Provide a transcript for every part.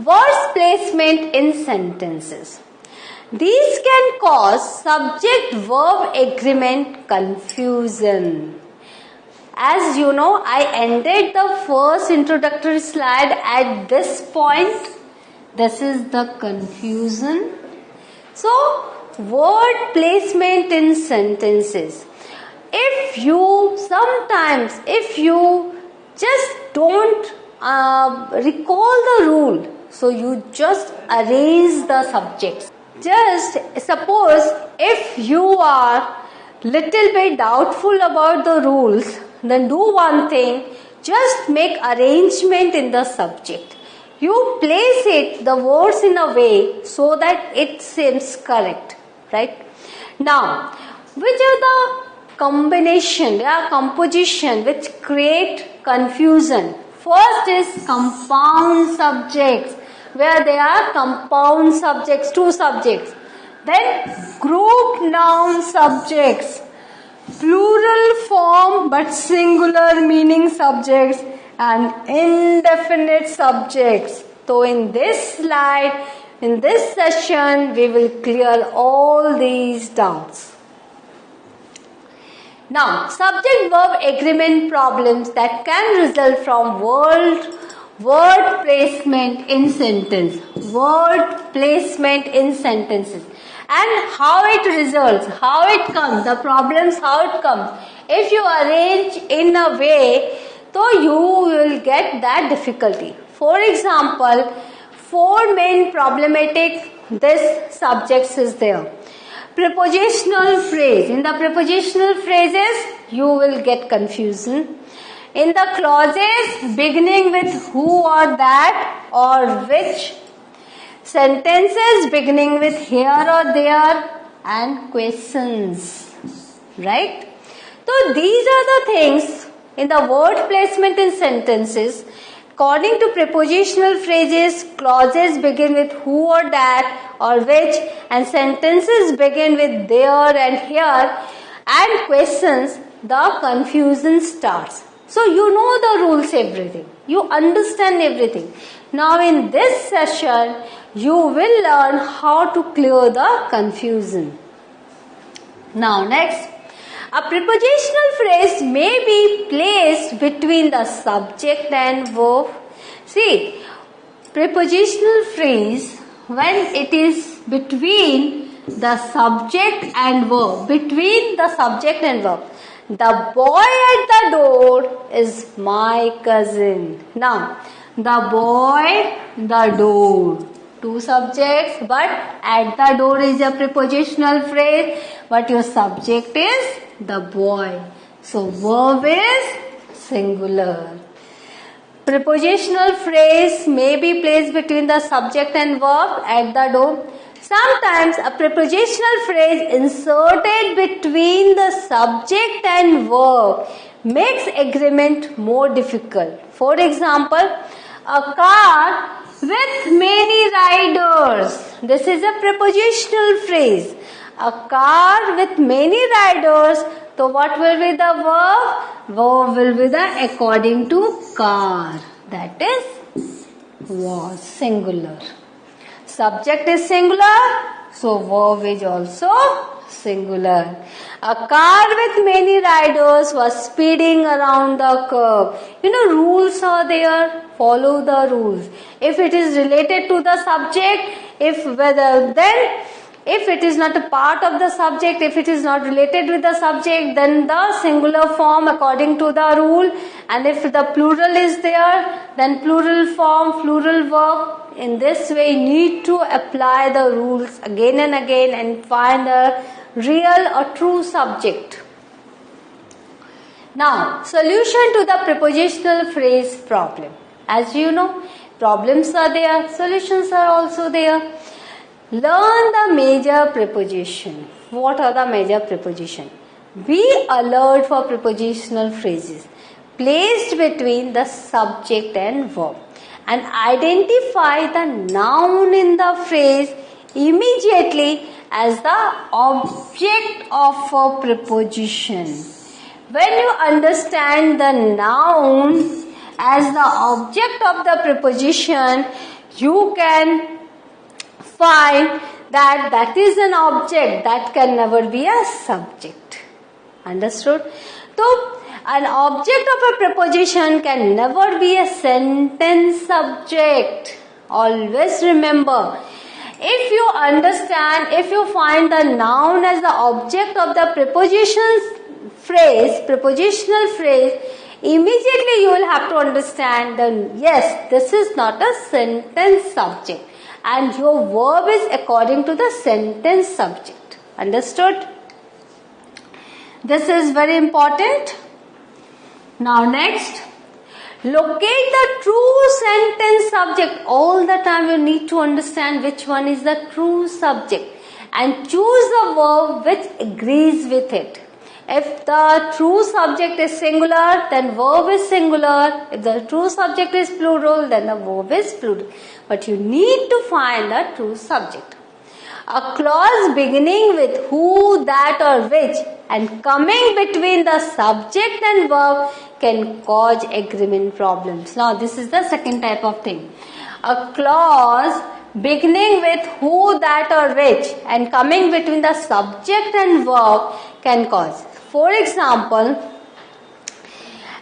Words placement in sentences. These can cause subject-verb agreement confusion. As you know, I ended the first introductory slide at this point. This is the confusion. So, word placement in sentences. If you just don't recall the rule, so you just arrange the subjects. Just suppose if you are little bit doubtful about the rules, then do one thing, just make arrangement in the subject. You place the words in a way so that it seems correct, right? Now, which are the composition which create confusion? First is compound subjects, where there are compound subjects, two subjects. Then group noun subjects, plural form but singular meaning subjects, and indefinite subjects. So in this slide, in this session, we will clear all these doubts. Now, subject-verb agreement problems that can result from word placement in sentence. Word placement in sentences. And how it results, how it comes, the problems, how it comes. If you arrange in a way, so you will get that difficulty. For example, 4 main problematic this subjects is there. Prepositional phrase. In the prepositional phrases, you will get confusion. In the clauses beginning with who or that or which. Sentences beginning with here or there, and questions. Right? So these are the things in the word placement in sentences. According to prepositional phrases, clauses begin with who or that or which, and sentences begin with there and here, and questions, the confusion starts. So you know the rules, everything. You understand everything. Now in this session, you will learn how to clear the confusion. Now next. A prepositional phrase may be placed between the subject and verb. See, prepositional phrase, when it is between the subject and verb, the boy at the door is my cousin. Now, the boy, the door. 2 subjects, but at the door is a prepositional phrase, but your subject is the boy. So verb is singular. Prepositional phrase may be placed between the subject and verb at the door. Sometimes a prepositional phrase inserted between the subject and verb makes agreement more difficult. For example, a car with many riders. This is a prepositional phrase. A car with many riders. So what will be the verb? Verb will be the according to car. That is was singular. Subject is singular. So verb is also singular. A car with many riders was speeding around the curve. You know, rules are there. Follow the rules. If it is related to the subject, if it is not a part of the subject, if it is not related with the subject, then the singular form according to the rule. And if the plural is there, then plural form, plural verb. In this way, you need to apply the rules again and again and find a real or true subject. Now, solution to the prepositional phrase problem. As you know, problems are there, solutions are also there. Learn the major preposition. What are the major preposition? Be alert for prepositional phrases placed between the subject and verb, and identify the noun in the phrase immediately as the object of a preposition. When you understand the noun as the object of the preposition, you can find that that is an object, that can never be a subject. Understood? So, an object of a preposition can never be a sentence subject. Always remember, if you understand, if you find the noun as the object of the prepositional phrase, immediately you will have to understand that yes, this is not a sentence subject and your verb is according to the sentence subject. Understood? This is very important. Now next, locate the true sentence subject. All the time you need to understand which one is the true subject and choose the verb which agrees with it. If the true subject is singular, then verb is singular. If the true subject is plural, then the verb is plural. But you need to find the true subject. A clause beginning with who, that or which and coming between the subject and verb can cause agreement problems. Now this is the second type of thing. A clause beginning with who, that or which and coming between the subject and verb can cause. For example,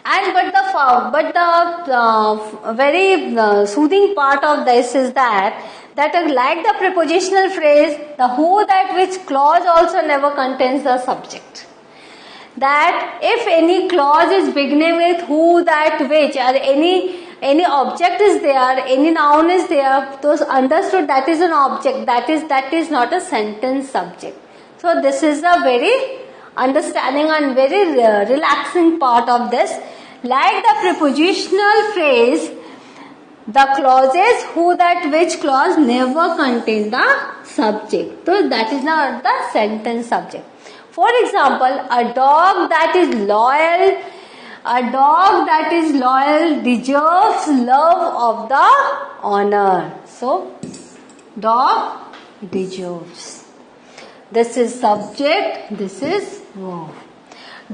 but the very soothing part of this is that like the prepositional phrase, the who, that, which clause also never contains the subject. That if any clause is beginning with who, that, which, or any object is there, any noun is there, those understood that is an object, that is not a sentence subject. So this is a very understanding and very relaxing part of this. Like the prepositional phrase, the clauses who, that, which clause never contain the subject. So that is not the sentence subject. For example, a dog that is loyal deserves love of the honor. So, dog deserves. This is subject, this is verb.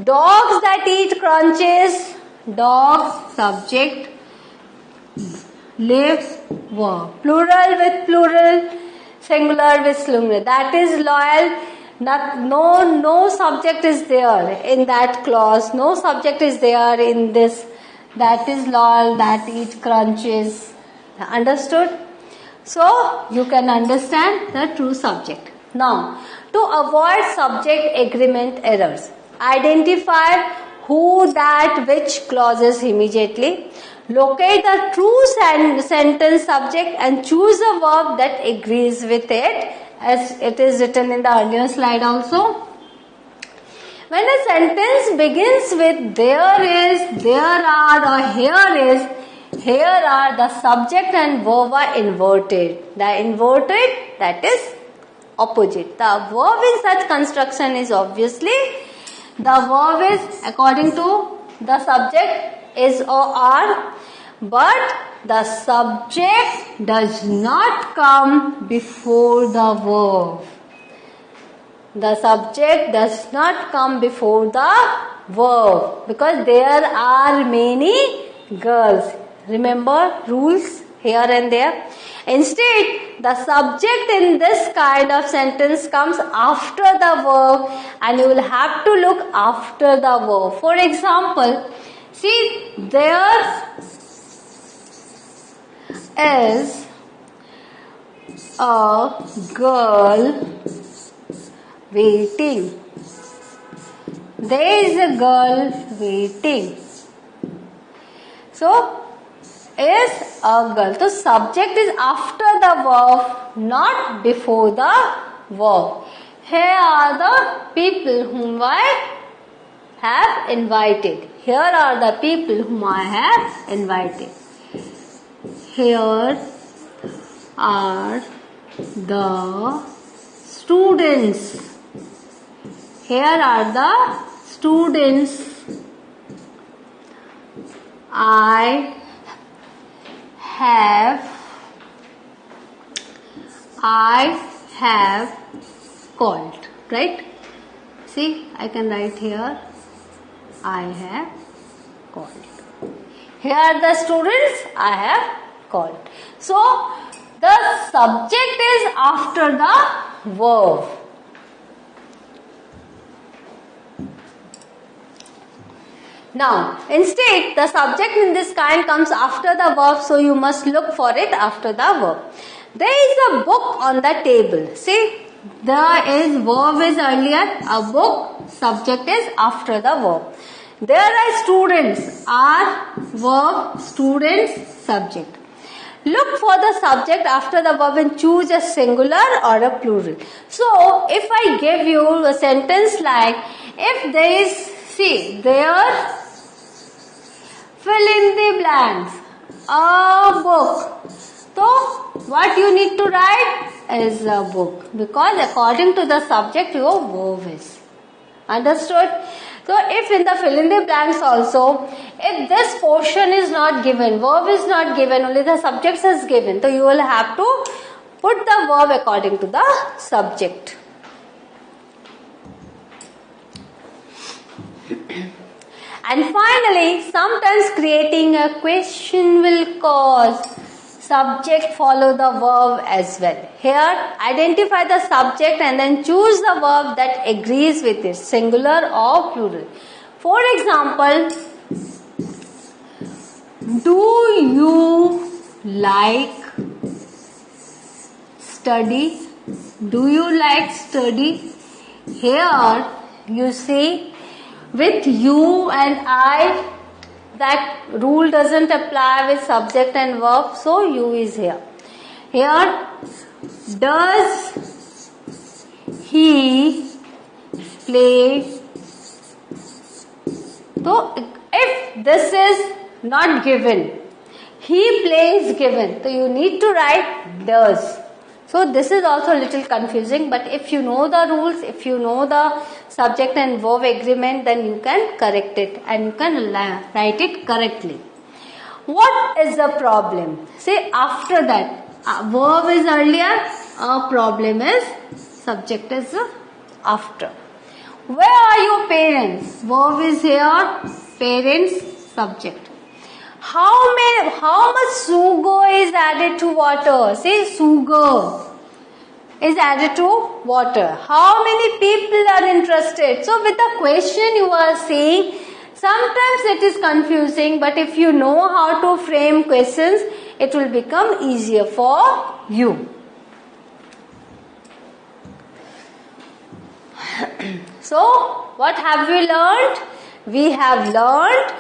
Dogs that eat crunches, dog, subject, live, verb. Plural with plural, singular with singular. That is loyal. No subject is there in that clause. No subject is there in this. That is loyal, that eat crunches. Understood? So, you can understand the true subject. Now, to avoid subject agreement errors, identify who, that, which clauses immediately. Locate the true sentence subject and choose a verb that agrees with it, as it is written in the earlier slide also. When a sentence begins with there is, there are or here are, the subject and verb are inverted. The inverted, that is opposite. The verb in such construction is obviously, the verb is according to the subject is or are, but the subject does not come before the verb. The subject does not come before the verb because there are many girls. Remember rules here and there. Instead, the subject in this kind of sentence comes after the verb and you will have to look after the verb. For example, see, there is a girl waiting. There is a girl waiting. So, is a girl. So, subject is after the verb, not before the verb. Here are the people whom I have invited. Here are the people whom I have invited. Here are the students. Here are the students I have called. Right? See, I can write here, I have called. Here are the students I have called. So, the subject is after the verb. Now, instead, the subject in this kind comes after the verb, so you must look for it after the verb. There is a book on the table. See, there is verb is earlier, a book, subject is after the verb. There are students, are verb, students, subject. Look for the subject after the verb and choose a singular or a plural. So, if I give you a sentence like, if there is, see, there, fill in the blanks, a book. So, what you need to write is a book, because according to the subject your verb is. Understood? So, if in the fill in the blanks also, if this portion is not given, verb is not given, only the subject is given, so you will have to put the verb according to the subject. And finally, sometimes creating a question will cause subject follow the verb as well. Here, identify the subject and then choose the verb that agrees with it, singular or plural. For example, do you like study? Do you like study? Here, you see, with you and I, that rule doesn't apply with subject and verb, so you is here. Here, does he play? So, if this is not given, he plays given, so you need to write does. So, this is also a little confusing, but if you know the rules, if you know the subject and verb agreement, then you can correct it and you can write it correctly. What is the problem? Say after that, verb is earlier, problem is, subject is after. Where are your parents? Verb is here, parents, subject. How much sugar is added to water? Say sugar is added to water. How many people are interested? So with the question you are saying, sometimes it is confusing, but if you know how to frame questions, it will become easier for you. So what have we learned? We have learned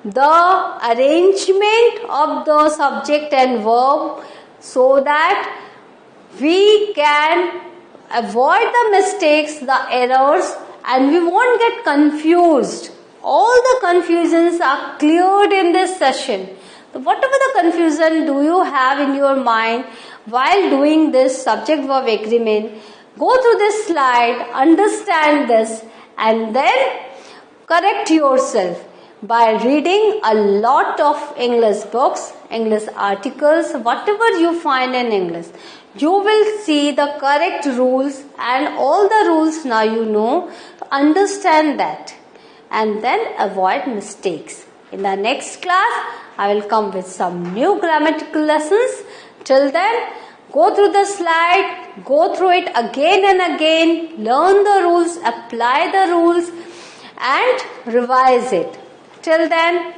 the arrangement of the subject and verb so that we can avoid the mistakes, the errors, and we won't get confused. All the confusions are cleared in this session. So whatever the confusion do you have in your mind while doing this subject-verb agreement, go through this slide, understand this, and then correct yourself by reading a lot of English books, English articles, whatever you find in English. You will see the correct rules, and all the rules now you know. Understand that and then avoid mistakes. In the next class, I will come with some new grammatical lessons. Till then, go through the slide, go through it again and again, learn the rules, apply the rules, and revise it. Till then,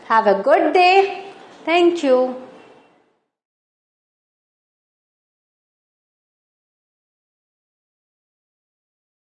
have a good day. Thank you.